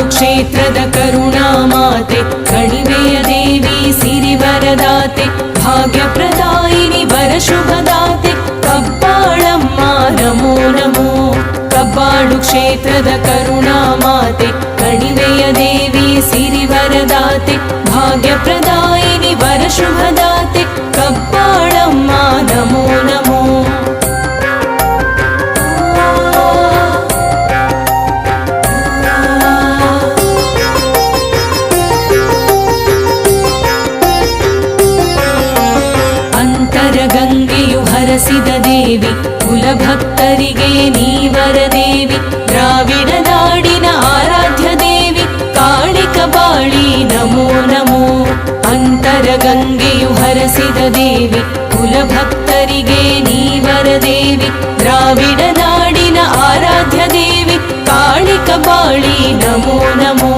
ಕ್ಷೇತ್ರದ ಕರುಣಾಮಾತೆ ಕಣಿವೆಯ ದೇವಿ ಸಿರಿವರದಾತೆ ಭಾಗ್ಯಪ್ರದಾಯಿನಿ ವರಶುಭದಾತೆ ಕಬ್ಬಾಳಮ್ಮ ನಮೋ ನಮೋ. ಕಬ್ಬಾಳು ಕ್ಷೇತ್ರದ ಕರುಣಾಮಾತೆ ಕಣಿವೆಯ ದೇವಿ ಸಿರಿವರದಾತೆ ಭಾಗ್ಯಪ್ರದಾಯಿನಿ ವರಶುಭದಾತೆ ಕಬ್ಬಾಳಮ್ಮ ನಮೋ ನಮೋ. ಗಂಗೆಯು ಹರಸಿದ ದೇವಿ ಕುಲಭಕ್ತರಿಗೆ ನೀವರ ದೇವಿ ದ್ರಾವಿಡ ನಾಡಿನ ಆರಾಧ್ಯ ದೇವಿ ಕಾಳಿಕ ಬಾಳಿ ನಮೋ ನಮೋ. ಅಂತರ ಗಂಗೆಯು ಹರಸಿದ ದೇವಿ ಕುಲಭಕ್ತರಿಗೆ ನೀವರ ದೇವಿ ದ್ರಾವಿಡ ನಾಡಿನ ಆರಾಧ್ಯ ದೇವಿ ಕಾಳಿಕ ಬಾಳಿ ನಮೋ ನಮೋ.